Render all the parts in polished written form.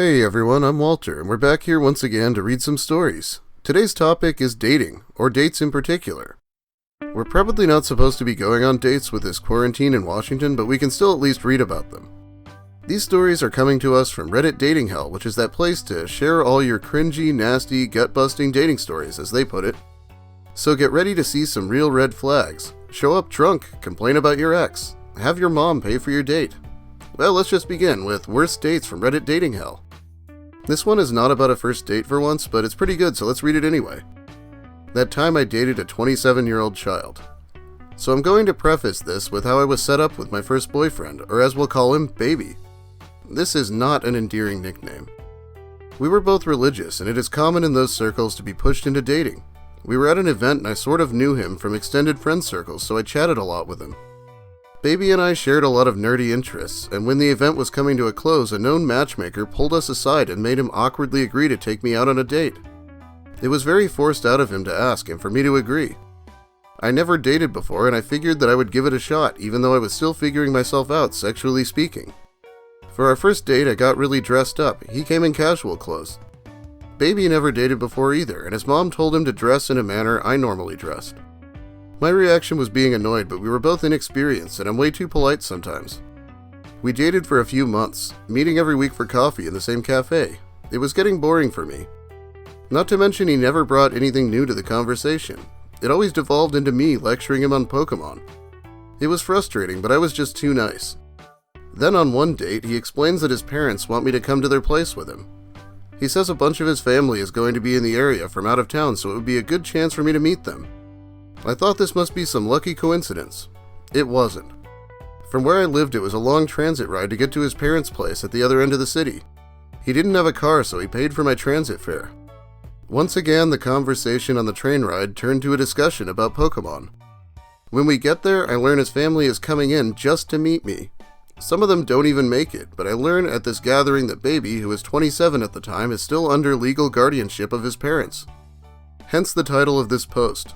Hey everyone, I'm Walter, and we're back here once again to read some stories. Today's topic is dating, or dates in particular. We're probably not supposed to be going on dates with this quarantine in Washington, but we can still at least read about them. These stories are coming to us from Reddit datinghell, which is that place to share all your cringy, nasty, gut-busting dating stories, as they put it. So get ready to see some real red flags. Show up drunk, complain about your ex, have your mom pay for your date. Well, let's just begin with worst dates from Reddit datinghell. This one is not about a first date for once, but it's pretty good, so let's read it anyway. That time I dated a 27-year-old child. So I'm going to preface this with how I was set up with my first boyfriend, or as we'll call him, Baby. This is not an endearing nickname. We were both religious, and it is common in those circles to be pushed into dating. We were at an event and I sort of knew him from extended friend circles, so I chatted a lot with him. Baby and I shared a lot of nerdy interests, and when the event was coming to a close, a known matchmaker pulled us aside and made him awkwardly agree to take me out on a date. It was very forced out of him to ask and for me to agree. I never dated before, and I figured that I would give it a shot, even though I was still figuring myself out, sexually speaking. For our first date, I got really dressed up. He came in casual clothes. Baby never dated before either, and his mom told him to dress in a manner I normally dressed. My reaction was being annoyed, but we were both inexperienced, and I'm way too polite sometimes. We dated for a few months, meeting every week for coffee in the same cafe. It was getting boring for me. Not to mention he never brought anything new to the conversation. It always devolved into me lecturing him on Pokemon. It was frustrating, but I was just too nice. Then on one date, he explains that his parents want me to come to their place with him. He says a bunch of his family is going to be in the area from out of town, so it would be a good chance for me to meet them. I thought this must be some lucky coincidence. It wasn't. From where I lived, it was a long transit ride to get to his parents' place at the other end of the city. He didn't have a car, so he paid for my transit fare. Once again, the conversation on the train ride turned to a discussion about Pokemon. When we get there, I learn his family is coming in just to meet me. Some of them don't even make it, but I learn at this gathering that Baby, who was 27 at the time, is still under legal guardianship of his parents. Hence the title of this post.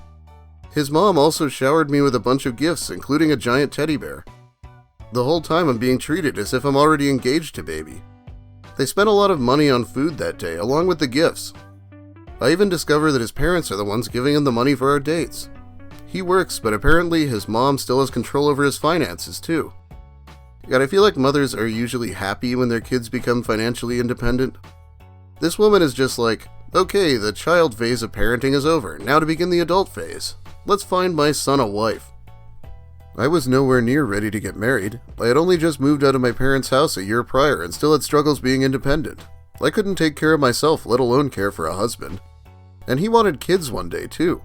His mom also showered me with a bunch of gifts, including a giant teddy bear. The whole time I'm being treated as if I'm already engaged to Baby. They spent a lot of money on food that day, along with the gifts. I even discover that his parents are the ones giving him the money for our dates. He works, but apparently his mom still has control over his finances too. God, I feel like mothers are usually happy when their kids become financially independent. This woman is just like, okay, the child phase of parenting is over, now to begin the adult phase. Let's find my son a wife. I was nowhere near ready to get married. I had only just moved out of my parents' house a year prior and still had struggles being independent. I couldn't take care of myself, let alone care for a husband. And he wanted kids one day too.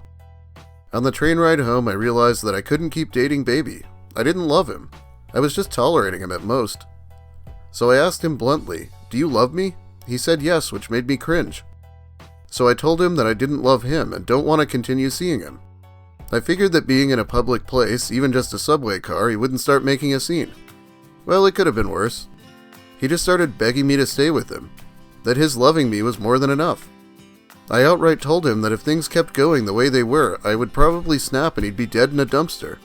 On the train ride home, I realized that I couldn't keep dating Baby. I didn't love him. I was just tolerating him at most. So I asked him bluntly, "Do you love me?" He said yes, which made me cringe. So I told him that I didn't love him and don't want to continue seeing him. I figured that being in a public place, even just a subway car, he wouldn't start making a scene. Well, it could have been worse. He just started begging me to stay with him, that his loving me was more than enough. I outright told him that if things kept going the way they were, I would probably snap and he'd be dead in a dumpster.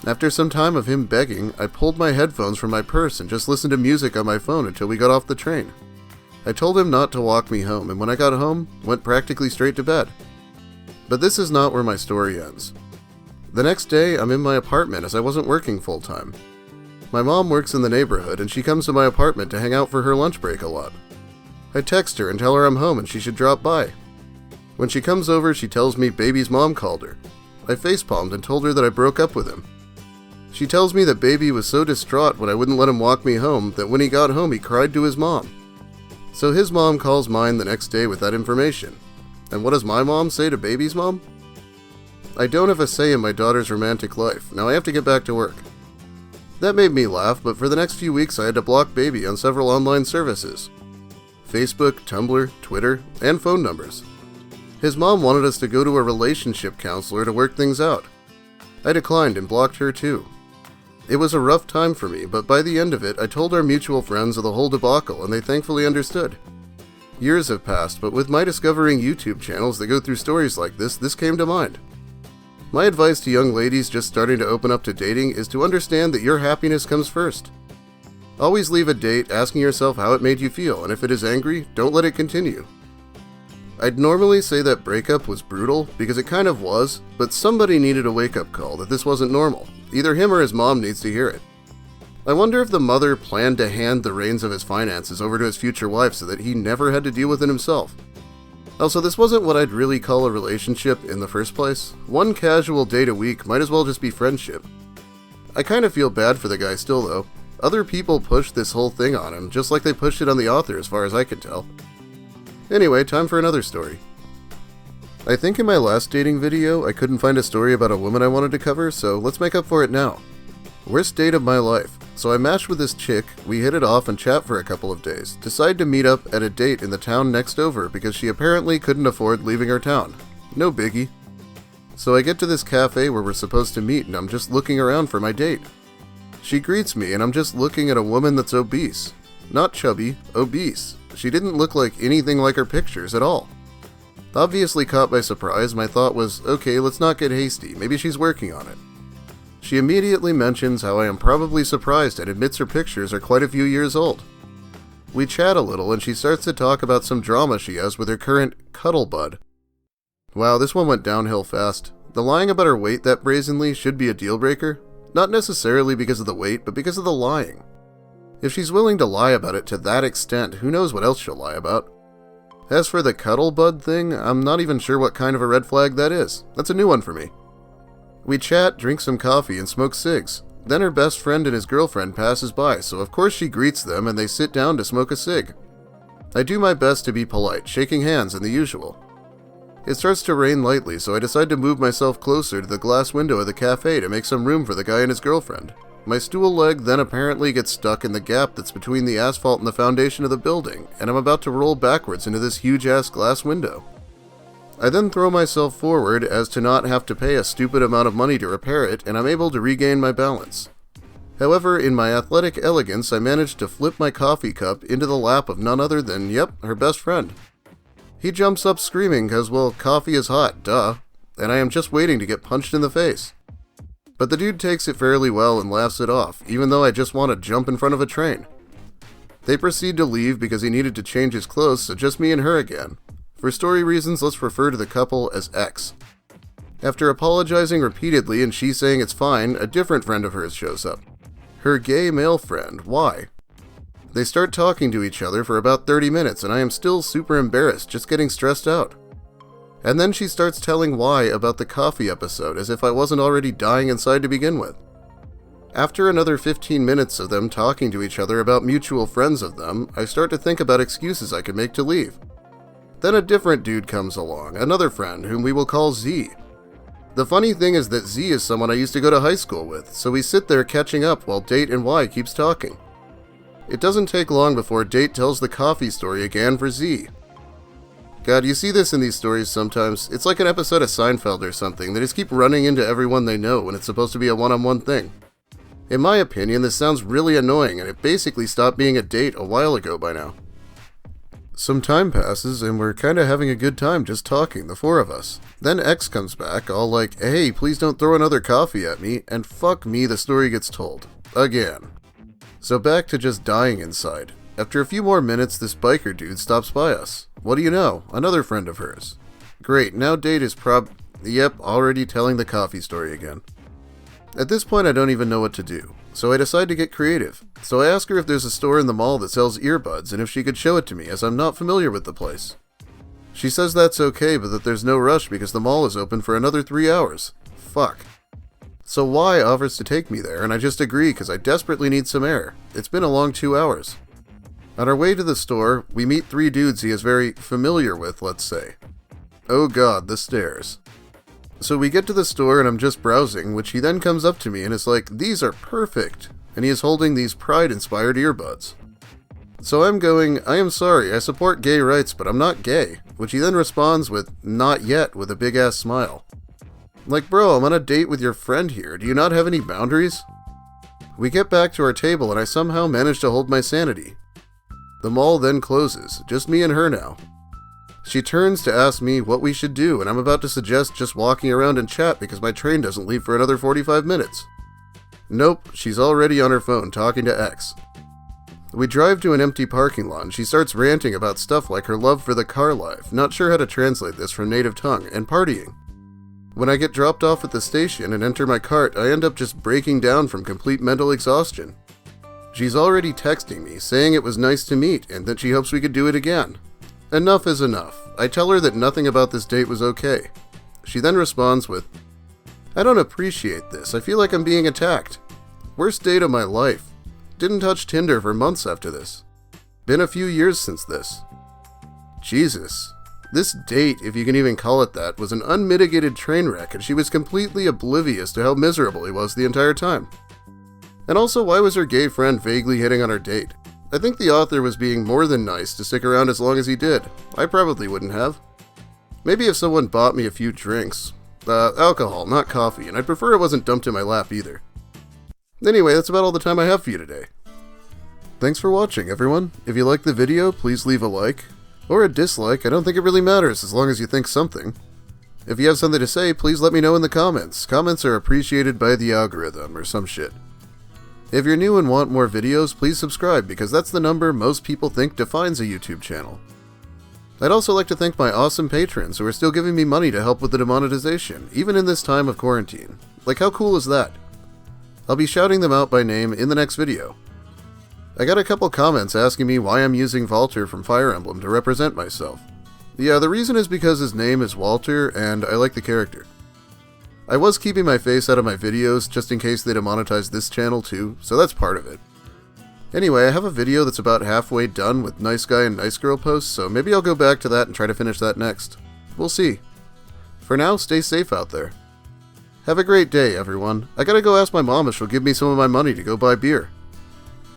After some time of him begging, I pulled my headphones from my purse and just listened to music on my phone until we got off the train. I told him not to walk me home, and when I got home, went practically straight to bed. But this is not where my story ends. The next day, I'm in my apartment as I wasn't working full-time. My mom works in the neighborhood, and she comes to my apartment to hang out for her lunch break a lot. I text her and tell her I'm home and she should drop by. When she comes over, she tells me Baby's mom called her. I facepalmed and told her that I broke up with him. She tells me that Baby was so distraught when I wouldn't let him walk me home that when he got home he cried to his mom. So his mom calls mine the next day with that information. And what does my mom say to Baby's mom? I don't have a say in my daughter's romantic life. Now I have to get back to work. That made me laugh, but for the next few weeks I had to block Baby on several online services. Facebook, Tumblr, Twitter, and phone numbers. His mom wanted us to go to a relationship counselor to work things out. I declined and blocked her too. It was a rough time for me, but by the end of it, I told our mutual friends of the whole debacle and they thankfully understood. Years have passed, but with my discovering YouTube channels that go through stories like this came to mind. My advice to young ladies just starting to open up to dating is to understand that your happiness comes first. Always leave a date asking yourself how it made you feel, and if it is angry, don't let it continue. I'd normally say that breakup was brutal, because it kind of was, but somebody needed a wake-up call that this wasn't normal. Either him or his mom needs to hear it. I wonder if the mother planned to hand the reins of his finances over to his future wife so that he never had to deal with it himself. Also, this wasn't what I'd really call a relationship in the first place. One casual date a week might as well just be friendship. I kind of feel bad for the guy still, though. Other people pushed this whole thing on him, just like they pushed it on the author as far as I could tell. Anyway, time for another story. I think in my last dating video, I couldn't find a story about a woman I wanted to cover, so let's make up for it now. Worst date of my life. So I matched with this chick, we hit it off and chat for a couple of days, decide to meet up at a date in the town next over because she apparently couldn't afford leaving her town. No biggie. So I get to this cafe where we're supposed to meet and I'm just looking around for my date. She greets me and I'm just looking at a woman that's obese. Not chubby, obese. She didn't look like anything like her pictures at all. Obviously caught by surprise, my thought was, okay, let's not get hasty, maybe she's working on it. She immediately mentions how I am probably surprised and admits her pictures are quite a few years old. We chat a little and she starts to talk about some drama she has with her current cuddle bud. Wow, this one went downhill fast. The lying about her weight that brazenly should be a deal breaker. Not necessarily because of the weight, but because of the lying. If she's willing to lie about it to that extent, who knows what else she'll lie about. As for the cuddle bud thing, I'm not even sure what kind of a red flag that is. That's a new one for me. We chat, drink some coffee, and smoke cigs. Then her best friend and his girlfriend passes by, so of course she greets them and they sit down to smoke a cig. I do my best to be polite, shaking hands and the usual. It starts to rain lightly, so I decide to move myself closer to the glass window of the cafe to make some room for the guy and his girlfriend. My stool leg then apparently gets stuck in the gap that's between the asphalt and the foundation of the building, and I'm about to roll backwards into this huge-ass glass window. I then throw myself forward as to not have to pay a stupid amount of money to repair it, and I'm able to regain my balance. However, in my athletic elegance, I managed to flip my coffee cup into the lap of none other than, her best friend. He jumps up screaming cause, well, coffee is hot, duh, and I am just waiting to get punched in the face. But the dude takes it fairly well and laughs it off, even though I just want to jump in front of a train. They proceed to leave because he needed to change his clothes, so just me and her again. For story reasons, let's refer to the couple as X. After apologizing repeatedly and she saying it's fine, a different friend of hers shows up. Her gay male friend, Y. They start talking to each other for about 30 minutes and I am still super embarrassed, just getting stressed out. And then she starts telling Y about the coffee episode as if I wasn't already dying inside to begin with. After another 15 minutes of them talking to each other about mutual friends of them, I start to think about excuses I could make to leave. Then a different dude comes along, another friend whom we will call Z. The funny thing is that Z is someone I used to go to high school with, so we sit there catching up while Date and Y keeps talking. It doesn't take long before Date tells the coffee story again for Z. God, you see this in these stories sometimes. It's like an episode of Seinfeld or something. They just keep running into everyone they know when it's supposed to be a one-on-one thing. In my opinion, this sounds really annoying and it basically stopped being a date a while ago by now. Some time passes and we're kinda having a good time just talking, the four of us. Then X comes back, all like, hey, please don't throw another coffee at me, and fuck me, the story gets told. Again. So back to just dying inside. After a few more minutes, this biker dude stops by us. What do you know? Another friend of hers. Great, now Date is already telling the coffee story again. At this point I don't even know what to do, so I decide to get creative. So I ask her if there's a store in the mall that sells earbuds and if she could show it to me as I'm not familiar with the place. She says that's okay, but that there's no rush because the mall is open for another 3 hours. Fuck. So Y offers to take me there and I just agree because I desperately need some air. It's been a long 2 hours. On our way to the store, we meet 3 dudes he is very familiar with, let's say. Oh god, the stairs. So we get to the store and I'm just browsing, which he then comes up to me and is like, these are perfect. And he is holding these Pride-inspired earbuds. So I'm going, I am sorry, I support gay rights, but I'm not gay. Which he then responds with, not yet, with a big-ass smile. Like, bro, I'm on a date with your friend here. Do you not have any boundaries? We get back to our table and I somehow manage to hold my sanity. The mall then closes, just me and her now. She turns to ask me what we should do, and I'm about to suggest just walking around and chat because my train doesn't leave for another 45 minutes. Nope, she's already on her phone talking to X. We drive to an empty parking lot and she starts ranting about stuff like her love for the car life, not sure how to translate this from native tongue, and partying. When I get dropped off at the station and enter my cart, I end up just breaking down from complete mental exhaustion. She's already texting me, saying it was nice to meet and that she hopes we could do it again. Enough is enough. I tell her that nothing about this date was okay. She then responds with, "I don't appreciate this. I feel like I'm being attacked. Worst date of my life. Didn't touch Tinder for months after this. Been a few years since this." Jesus. This date, if you can even call it that, was an unmitigated train wreck, and she was completely oblivious to how miserable he was the entire time. And also, why was her gay friend vaguely hitting on our date? I think the author was being more than nice to stick around as long as he did. I probably wouldn't have. Maybe if someone bought me a few drinks. Alcohol, not coffee, and I'd prefer it wasn't dumped in my lap either. Anyway, that's about all the time I have for you today. Thanks for watching, everyone. If you liked the video, please leave a like. Or a dislike, I don't think it really matters as long as you think something. If you have something to say, please let me know in the comments. Comments are appreciated by the algorithm, or some shit. If you're new and want more videos, please subscribe because that's the number most people think defines a YouTube channel. I'd also like to thank my awesome patrons who are still giving me money to help with the demonetization, even in this time of quarantine. Like, how cool is that? I'll be shouting them out by name in the next video. I got a couple comments asking me why I'm using Walter from Fire Emblem to represent myself. Yeah, the reason is because his name is Walter and I like the character. I was keeping my face out of my videos just in case they demonetize this channel too, so that's part of it. Anyway, I have a video that's about halfway done with nice guy and nice girl posts, so maybe I'll go back to that and try to finish that next. We'll see. For now, stay safe out there. Have a great day, everyone. I gotta go ask my mom if she'll give me some of my money to go buy beer.